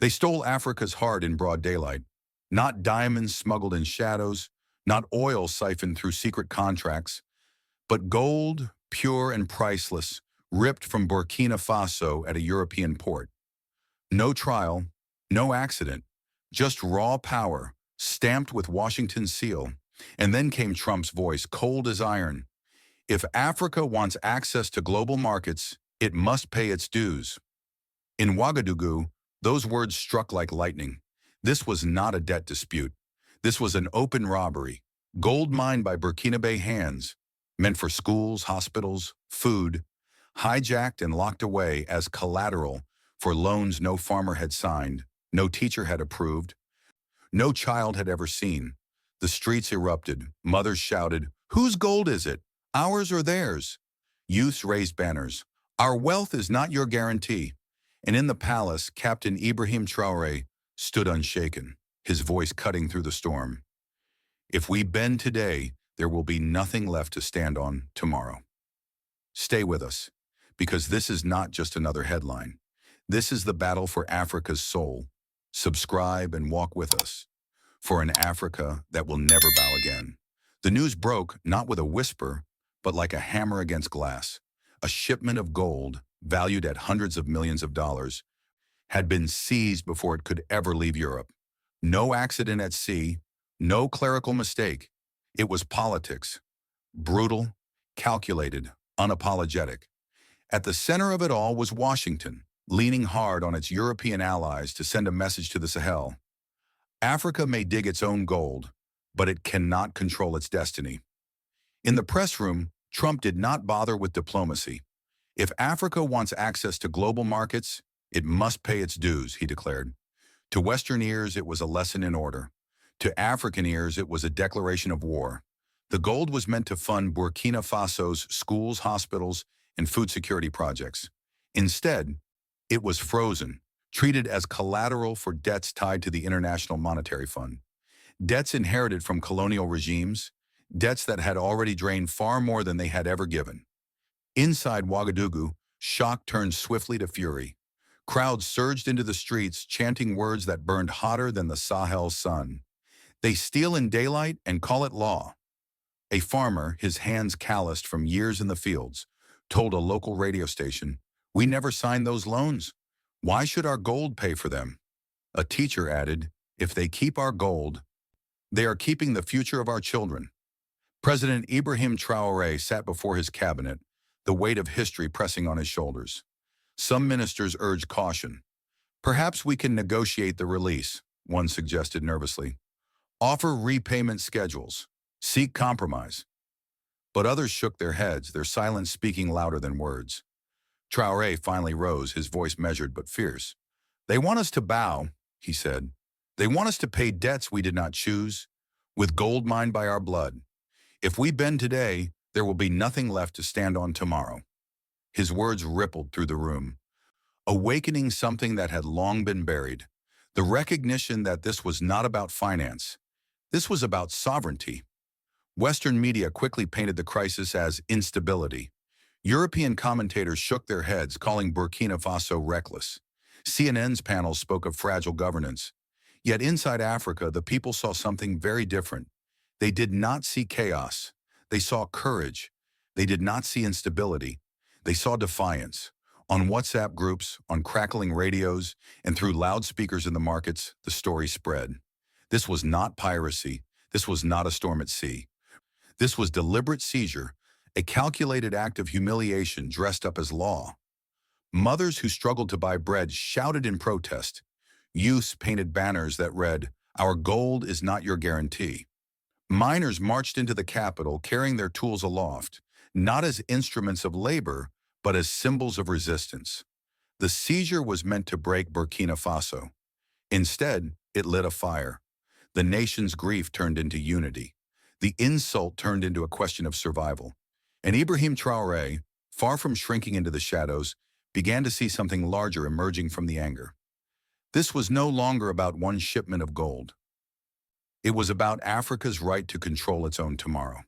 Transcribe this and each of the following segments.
They stole Africa's heart in broad daylight. Not diamonds smuggled in shadows, not oil siphoned through secret contracts, but gold, pure and priceless, ripped from Burkina Faso at a European port. No trial, no accident, just raw power, stamped with Washington's seal. And then came Trump's voice, cold as iron. If Africa wants access to global markets, it must pay its dues. In Ouagadougou, those words struck like lightning. This was not a debt dispute. This was an open robbery. Gold mined by Burkinabe hands, meant for schools, hospitals, food, hijacked and locked away as collateral for loans no farmer had signed, no teacher had approved, no child had ever seen. The streets erupted. Mothers shouted, "Whose gold is it? Ours or theirs?" Youths raised banners. "Our wealth is not your guarantee." And in the palace, Captain Ibrahim Traoré stood unshaken, his voice cutting through the storm. "If we bend today, there will be nothing left to stand on tomorrow." Stay with us, because this is not just another headline. This is the battle for Africa's soul. Subscribe and walk with us for an Africa that will never bow again. The news broke not with a whisper, but like a hammer against glass. A shipment of gold, valued at hundreds of millions of dollars, had been seized before it could ever leave Europe. No accident at sea, no clerical mistake. It was politics. Brutal, calculated, unapologetic. At the center of it all was Washington, leaning hard on its European allies to send a message to the Sahel. Africa may dig its own gold, but it cannot control its destiny. In the press room, Trump did not bother with diplomacy. If Africa wants access to global markets, it must pay its dues, he declared. To Western ears, it was a lesson in order. To African ears, it was a declaration of war. The gold was meant to fund Burkina Faso's schools, hospitals, and food security projects. Instead, it was frozen, treated as collateral for debts tied to the International Monetary Fund. Debts inherited from colonial regimes, debts that had already drained far more than they had ever given. Inside Ouagadougou, shock turned swiftly to fury. Crowds surged into the streets, chanting words that burned hotter than the Sahel sun. "They steal in daylight and call it law." A farmer, his hands calloused from years in the fields, told a local radio station, "We never signed those loans. Why should our gold pay for them?" A teacher added, "If they keep our gold, they are keeping the future of our children." President Ibrahim Traoré sat before his cabinet, the weight of history pressing on his shoulders. Some ministers urged caution. "Perhaps we can negotiate the release," one suggested nervously. "Offer repayment schedules. Seek compromise." But others shook their heads, their silence speaking louder than words. Traoré finally rose, his voice measured but fierce. "They want us to bow," he said. "They want us to pay debts we did not choose, with gold mined by our blood. If we bend today, there will be nothing left to stand on tomorrow." His words rippled through the room, awakening something that had long been buried, the recognition that this was not about finance. This was about sovereignty. Western media quickly painted the crisis as instability. European commentators shook their heads, calling Burkina Faso reckless. CNN's panels spoke of fragile governance. Yet inside Africa, the people saw something very different. They did not see chaos. They saw courage. They did not see instability. They saw defiance. On WhatsApp groups, on crackling radios, and through loudspeakers in the markets, the story spread. This was not piracy. This was not a storm at sea. This was deliberate seizure, a calculated act of humiliation dressed up as law. Mothers who struggled to buy bread shouted in protest. Youths painted banners that read, "Our gold is not your guarantee." Miners marched into the capital carrying their tools aloft, not as instruments of labor, but as symbols of resistance. The seizure was meant to break Burkina Faso. Instead, it lit a fire. The nation's grief turned into unity. The insult turned into a question of survival. And Ibrahim Traoré, far from shrinking into the shadows, began to see something larger emerging from the anger. This was no longer about one shipment of gold. It was about Africa's right to control its own tomorrow.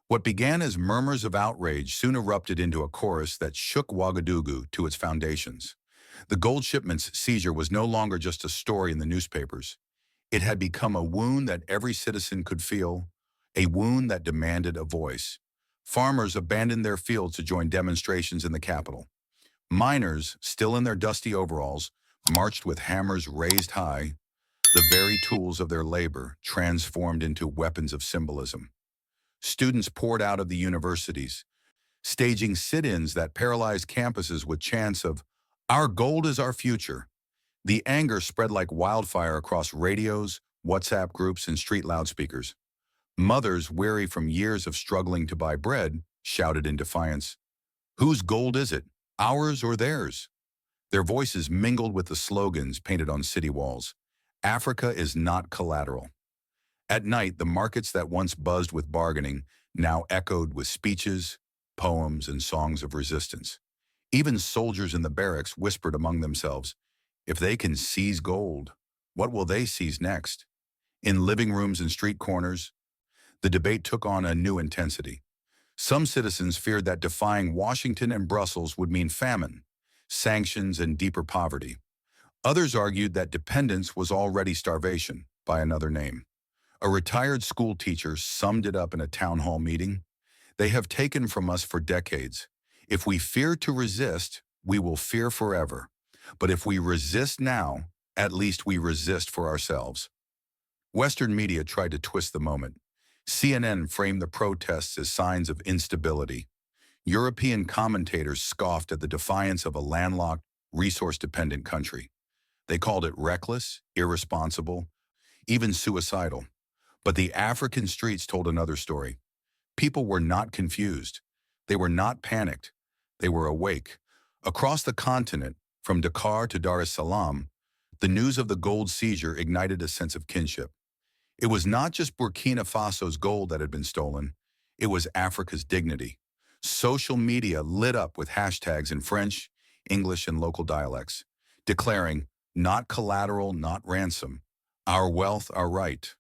What began as murmurs of outrage soon erupted into a chorus that shook Ouagadougou to its foundations. The gold shipment's seizure was no longer just a story in the newspapers. It had become a wound that every citizen could feel, a wound that demanded a voice. Farmers abandoned their fields to join demonstrations in the capital. Miners, still in their dusty overalls, marched with hammers raised high, the very tools of their labor transformed into weapons of symbolism. Students poured out of the universities, staging sit-ins that paralyzed campuses with chants of, "Our gold is our future." The anger spread like wildfire across radios, WhatsApp groups, and street loudspeakers. Mothers, weary from years of struggling to buy bread, shouted in defiance, "Whose gold is it, ours or theirs?" Their voices mingled with the slogans painted on city walls. Africa is not collateral. At night, the markets that once buzzed with bargaining now echoed with speeches, poems, and songs of resistance. Even soldiers in the barracks whispered among themselves, if they can seize gold, what will they seize next? In living rooms and street corners, the debate took on a new intensity. Some citizens feared that defying Washington and Brussels would mean famine, sanctions, and deeper poverty. Others argued that dependence was already starvation, by another name. A retired school teacher summed it up in a town hall meeting. They have taken from us for decades. If we fear to resist, we will fear forever. But if we resist now, at least we resist for ourselves. Western media tried to twist the moment. CNN framed the protests as signs of instability. European commentators scoffed at the defiance of a landlocked, resource-dependent country. They called it reckless, irresponsible, even suicidal. But the African streets told another story. People were not confused. They were not panicked. They were awake. Across the continent, from Dakar to Dar es Salaam, the news of the gold seizure ignited a sense of kinship. It was not just Burkina Faso's gold that had been stolen. It was Africa's dignity. Social media lit up with hashtags in French, English, and local dialects, declaring, "Not collateral, not ransom. Our wealth, our right."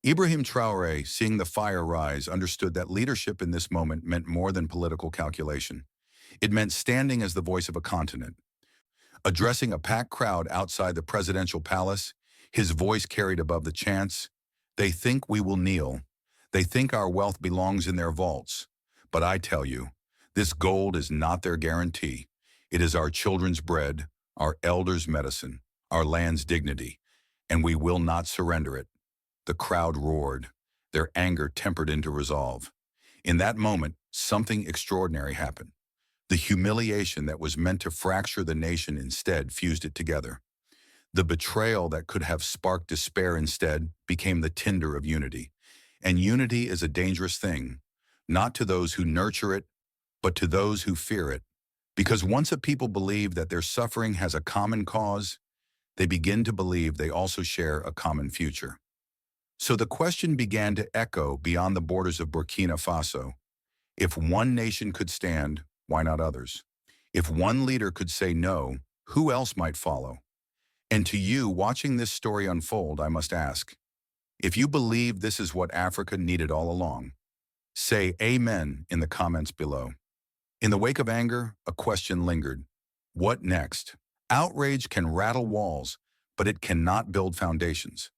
Ibrahim Traoré, seeing the fire rise, understood that leadership in this moment meant more than political calculation. It meant standing as the voice of a continent. Addressing a packed crowd outside the presidential palace, his voice carried above the chants, "They think we will kneel. They think our wealth belongs in their vaults. But I tell you, this gold is not their guarantee. It is our children's bread, our elders' medicine, our land's dignity, and we will not surrender it." The crowd roared, their anger tempered into resolve. In that moment, something extraordinary happened. The humiliation that was meant to fracture the nation instead fused it together. The betrayal that could have sparked despair instead became the tinder of unity. And unity is a dangerous thing, not to those who nurture it, but to those who fear it. Because once a people believe that their suffering has a common cause, they begin to believe they also share a common future. So the question began to echo beyond the borders of Burkina Faso. If one nation could stand, why not others? If one leader could say no, who else might follow? And to you, watching this story unfold, I must ask, if you believe this is what Africa needed all along, say amen in the comments below. In the wake of anger, a question lingered. What next? Outrage can rattle walls, but it cannot build foundations.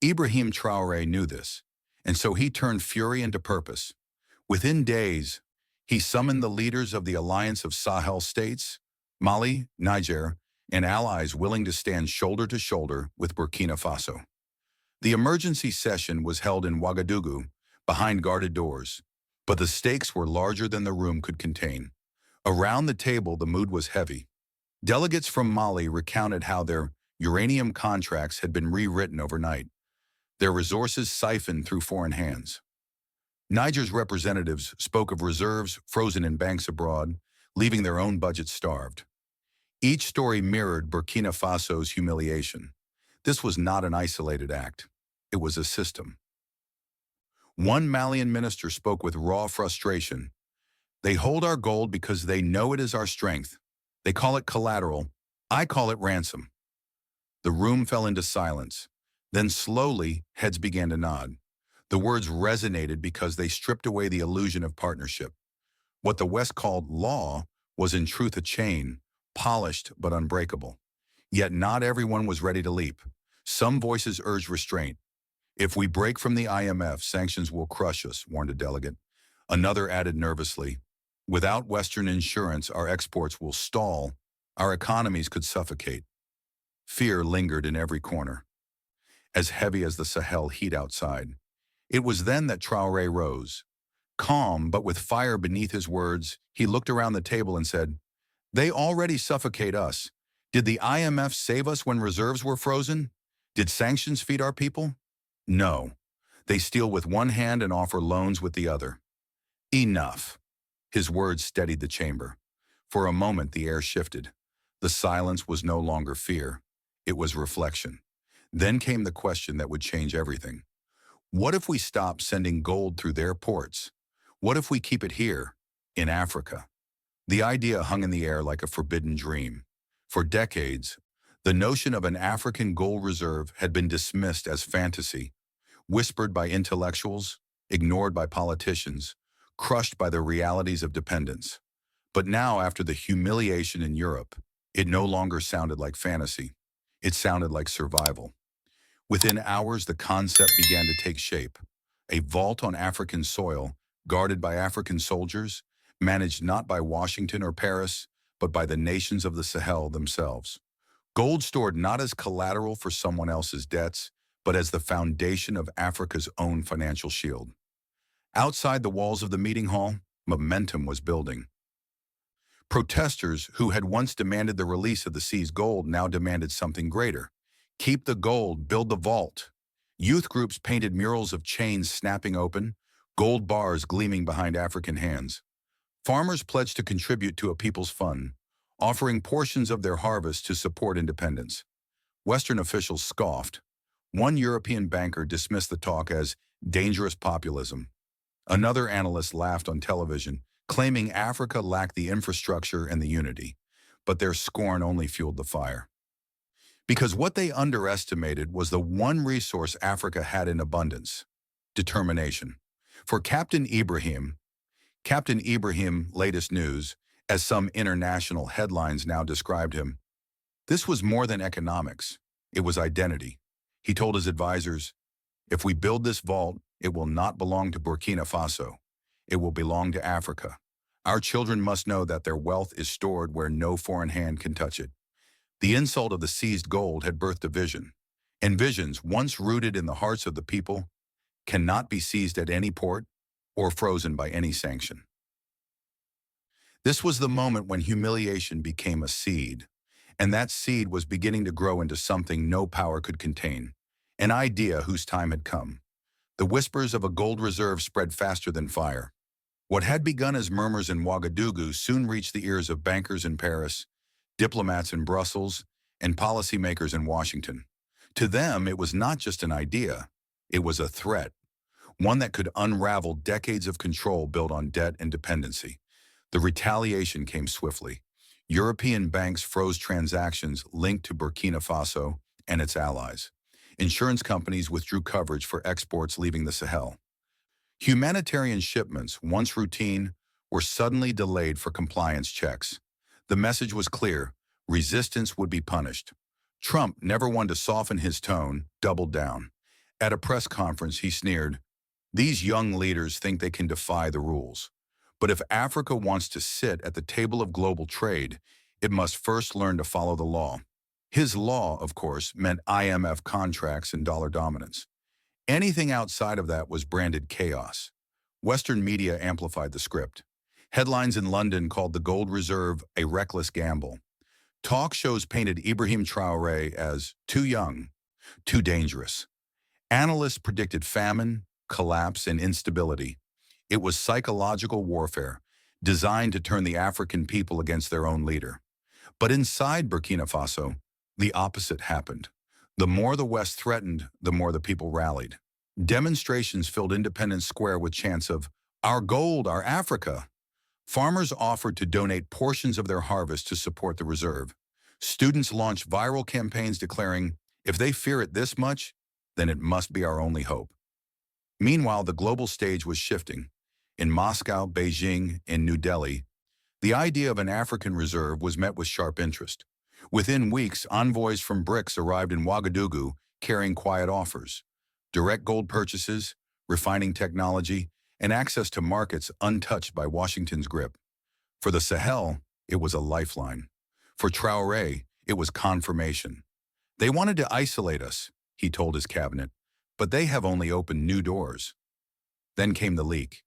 Ibrahim Traoré knew this, and so he turned fury into purpose. Within days, he summoned the leaders of the Alliance of Sahel states, Mali, Niger, and allies willing to stand shoulder to shoulder with Burkina Faso. The emergency session was held in Ouagadougou, behind guarded doors, but the stakes were larger than the room could contain. Around the table, the mood was heavy. Delegates from Mali recounted how their uranium contracts had been rewritten overnight, their resources siphoned through foreign hands. Niger's representatives spoke of reserves frozen in banks abroad, leaving their own budgets starved. Each story mirrored Burkina Faso's humiliation. This was not an isolated act. It was a system. One Malian minister spoke with raw frustration. "They hold our gold because they know it is our strength. They call it collateral. I call it ransom." The room fell into silence. Then slowly, heads began to nod. The words resonated because they stripped away the illusion of partnership. What the West called law was in truth a chain, polished but unbreakable. Yet not everyone was ready to leap. Some voices urged restraint. If we break from the IMF, sanctions will crush us, warned a delegate. Another added nervously, without Western insurance, our exports will stall, our economies could suffocate. Fear lingered in every corner, as heavy as the Sahel heat outside. It was then that Traore rose. Calm, but with fire beneath his words, he looked around the table and said, "They already suffocate us. Did the IMF save us when reserves were frozen? Did sanctions feed our people? No. They steal with one hand and offer loans with the other." Enough. His words steadied the chamber. For a moment the air shifted. The silence was no longer fear. It was reflection. Then came the question that would change everything. What if we stop sending gold through their ports? What if we keep it here, in Africa? The idea hung in the air like a forbidden dream. For decades, the notion of an African gold reserve had been dismissed as fantasy, whispered by intellectuals, ignored by politicians, crushed by the realities of dependence. But now, after the humiliation in Europe, it no longer sounded like fantasy. It sounded like survival. Within hours, the concept began to take shape. A vault on African soil, guarded by African soldiers, managed not by Washington or Paris, but by the nations of the Sahel themselves. Gold stored not as collateral for someone else's debts, but as the foundation of Africa's own financial shield. Outside the walls of the meeting hall, momentum was building. Protesters who had once demanded the release of the seized gold now demanded something greater. Keep the gold, build the vault. Youth groups painted murals of chains snapping open, gold bars gleaming behind African hands. Farmers pledged to contribute to a people's fund, offering portions of their harvest to support independence. Western officials scoffed. One European banker dismissed the talk as dangerous populism. Another analyst laughed on television, claiming Africa lacked the infrastructure and the unity, but their scorn only fueled the fire. Because what they underestimated was the one resource Africa had in abundance: determination. For Captain Ibrahim, latest news, as some international headlines now described him, this was more than economics. It was identity. He told his advisors, "If we build this vault, it will not belong to Burkina Faso. It will belong to Africa. Our children must know that their wealth is stored where no foreign hand can touch it." The insult of the seized gold had birthed a vision, and visions, once rooted in the hearts of the people, cannot be seized at any port or frozen by any sanction. This was the moment when humiliation became a seed, and that seed was beginning to grow into something no power could contain, an idea whose time had come. The whispers of a gold reserve spread faster than fire. What had begun as murmurs in Ouagadougou soon reached the ears of bankers in Paris, diplomats in Brussels, and policymakers in Washington. To them, it was not just an idea, it was a threat, one that could unravel decades of control built on debt and dependency. The retaliation came swiftly. European banks froze transactions linked to Burkina Faso and its allies. Insurance companies withdrew coverage for exports leaving the Sahel. Humanitarian shipments, once routine, were suddenly delayed for compliance checks. The message was clear: resistance would be punished. Trump, never one to soften his tone, doubled down. At a press conference, he sneered, "These young leaders think they can defy the rules. But if Africa wants to sit at the table of global trade, it must first learn to follow the law." His law, of course, meant IMF contracts and dollar dominance. Anything outside of that was branded chaos. Western media amplified the script. Headlines in London called the gold reserve a reckless gamble. Talk shows painted Ibrahim Traoré as too young, too dangerous. Analysts predicted famine, collapse, and instability. It was psychological warfare, designed to turn the African people against their own leader. But inside Burkina Faso, the opposite happened. The more the West threatened, the more the people rallied. Demonstrations filled Independence Square with chants of, "Our gold, our Africa." Farmers offered to donate portions of their harvest to support the reserve. Students launched viral campaigns declaring, "If they fear it this much, then it must be our only hope." Meanwhile, the global stage was shifting. In Moscow, Beijing, and New Delhi, The idea of an African reserve was met with sharp interest. Within weeks, envoys from BRICS arrived in Ouagadougou carrying quiet offers: direct gold purchases, refining technology, and access to markets untouched by Washington's grip. For the Sahel, it was a lifeline. For Traore, it was confirmation. They wanted to isolate us, he told his cabinet, but they have only opened new doors. Then came the leak.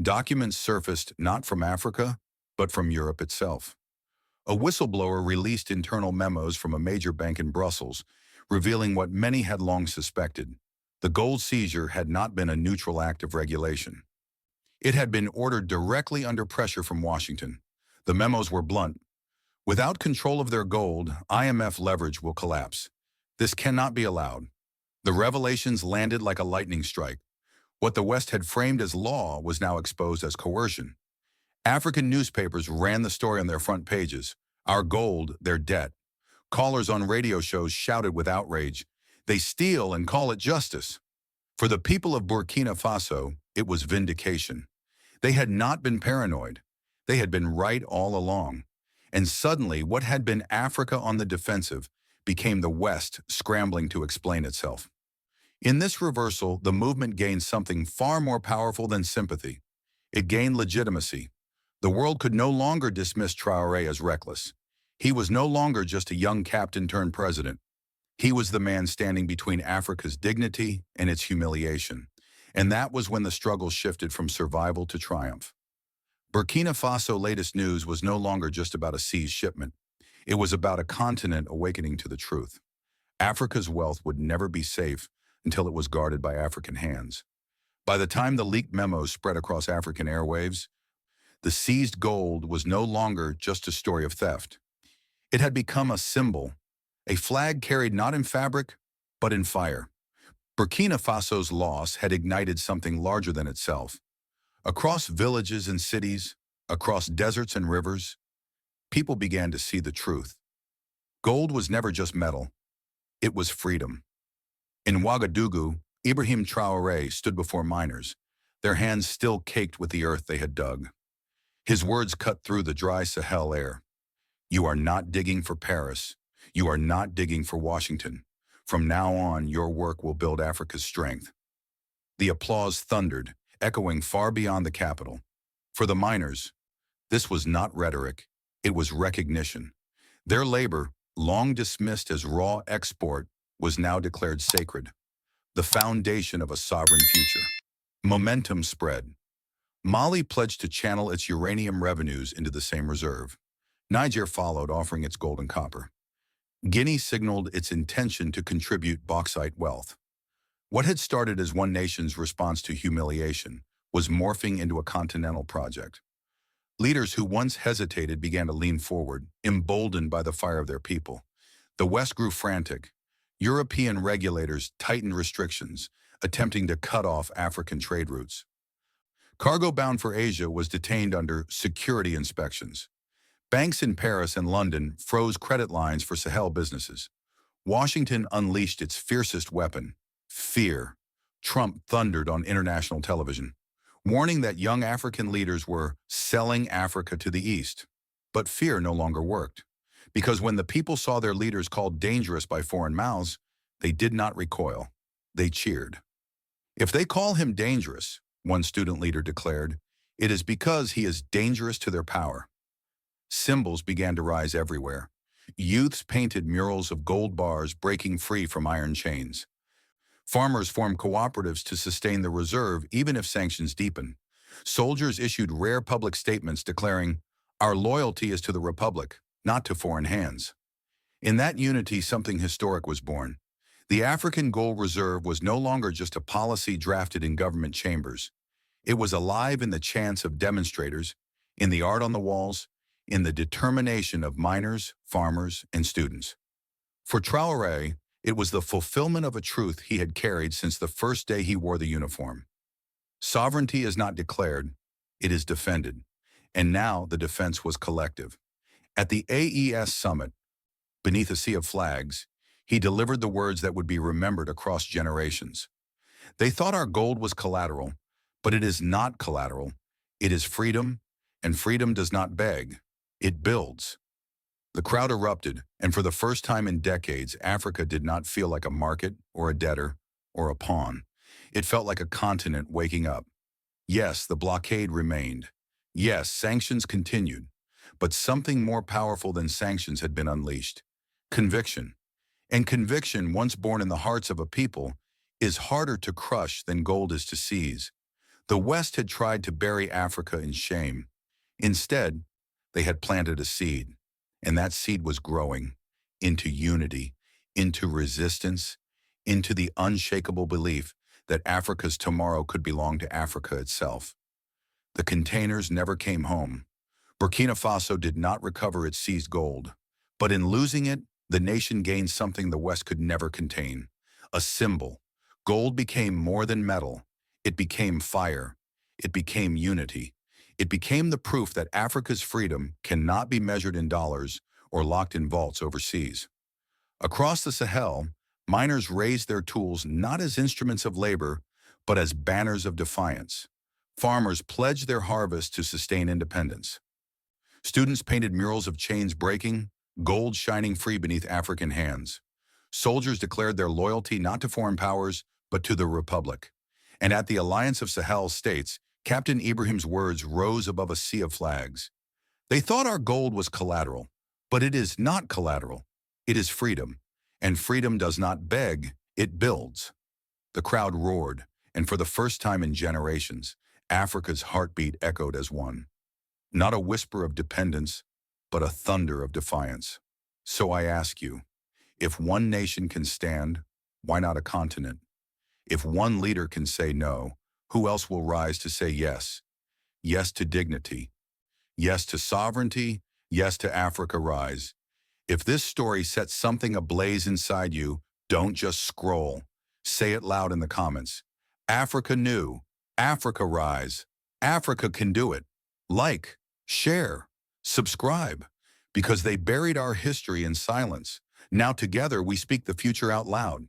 Documents surfaced not from Africa, but from Europe itself. A whistleblower released internal memos from a major bank in Brussels, revealing what many had long suspected. The gold seizure had not been a neutral act of regulation. It had been ordered directly under pressure from Washington. The memos were blunt. Without control of their gold, IMF leverage will collapse. This cannot be allowed. The revelations landed like a lightning strike. What the West had framed as law was now exposed as coercion. African newspapers ran the story on their front pages. Our gold, their debt. Callers on radio shows shouted with outrage, "They steal and call it justice." For the people of Burkina Faso, it was vindication. They had not been paranoid. They had been right all along. And suddenly, what had been Africa on the defensive became the West scrambling to explain itself. In this reversal, the movement gained something far more powerful than sympathy. It gained legitimacy. The world could no longer dismiss Traoré as reckless. He was no longer just a young captain turned president. He was the man standing between Africa's dignity and its humiliation. And that was when the struggle shifted from survival to triumph. Burkina Faso's latest news was no longer just about a seized shipment. It was about a continent awakening to the truth. Africa's wealth would never be safe until it was guarded by African hands. By the time the leaked memos spread across African airwaves, the seized gold was no longer just a story of theft. It had become a symbol, a flag carried not in fabric, but in fire. Burkina Faso's loss had ignited something larger than itself. Across villages and cities, across deserts and rivers, people began to see the truth. Gold was never just metal. It was freedom. In Ouagadougou, Ibrahim Traoré stood before miners, their hands still caked with the earth they had dug. His words cut through the dry Sahel air. "You are not digging for Paris. You are not digging for Washington. From now on, your work will build Africa's strength." The applause thundered, echoing far beyond the capital. For the miners, this was not rhetoric, it was recognition. Their labor, long dismissed as raw export, was now declared sacred, the foundation of a sovereign future. Momentum spread. Mali pledged to channel its uranium revenues into the same reserve. Niger followed, offering its gold and copper. Guinea signaled its intention to contribute bauxite wealth. What had started as one nation's response to humiliation was morphing into a continental project. Leaders who once hesitated began to lean forward, emboldened by the fire of their people. The West grew frantic. European regulators tightened restrictions, attempting to cut off African trade routes. Cargo bound for Asia was detained under security inspections. Banks in Paris and London froze credit lines for Sahel businesses. Washington unleashed its fiercest weapon, fear. Trump thundered on international television, warning that young African leaders were selling Africa to the East. But fear no longer worked, because when the people saw their leaders called dangerous by foreign mouths, they did not recoil. They cheered. "If they call him dangerous," one student leader declared, "it is because he is dangerous to their power." Symbols began to rise everywhere. Youths painted murals of gold bars breaking free from iron chains. Farmers formed cooperatives to sustain the reserve even if sanctions deepen. Soldiers issued rare public statements declaring, "Our loyalty is to the Republic, not to foreign hands." In that unity, something historic was born. The African Gold Reserve was no longer just a policy drafted in government chambers. It was alive in the chants of demonstrators, in the art on the walls, in the determination of miners, farmers, and students. For Traoré, it was the fulfillment of a truth he had carried since the first day he wore the uniform. Sovereignty is not declared, it is defended. And now the defense was collective. At the AES summit, beneath a sea of flags, he delivered the words that would be remembered across generations. "They thought our gold was collateral, but it is not collateral. It is freedom, and freedom does not beg. It builds. The crowd erupted, and for the first time in decades, Africa did not feel like a market or a debtor or a pawn. It felt like a continent waking up. Yes, the blockade remained. Yes, sanctions continued. But something more powerful than sanctions had been unleashed. Conviction. And conviction, once born in the hearts of a people, is harder to crush than gold is to seize. The West had tried to bury Africa in shame. Instead, they had planted a seed, and that seed was growing into unity, into resistance, into the unshakable belief that Africa's tomorrow could belong to Africa itself. The containers never came home. Burkina Faso did not recover its seized gold, but in losing it, the nation gained something the West could never contain, a symbol. Gold became more than metal. It became fire. It became unity. It became the proof that Africa's freedom cannot be measured in dollars or locked in vaults overseas. Across the Sahel, miners raised their tools not as instruments of labor, but as banners of defiance. Farmers pledged their harvest to sustain independence. Students painted murals of chains breaking, gold shining free beneath African hands. Soldiers declared their loyalty not to foreign powers, but to the Republic. And at the Alliance of Sahel States, Captain Ibrahim's words rose above a sea of flags. They thought our gold was collateral, but it is not collateral. It is freedom. And freedom does not beg, it builds. The crowd roared, and for the first time in generations, Africa's heartbeat echoed as one. Not a whisper of dependence, but a thunder of defiance. So I ask you, if one nation can stand, why not a continent? If one leader can say no, who else will rise to say yes? Yes to dignity. Yes to sovereignty. Yes to Africa rise. If this story sets something ablaze inside you, don't just scroll. Say it loud in the comments. Africa knew. Africa rise. Africa can do it. Like, share, subscribe, because they buried our history in silence. Now together we speak the future out loud.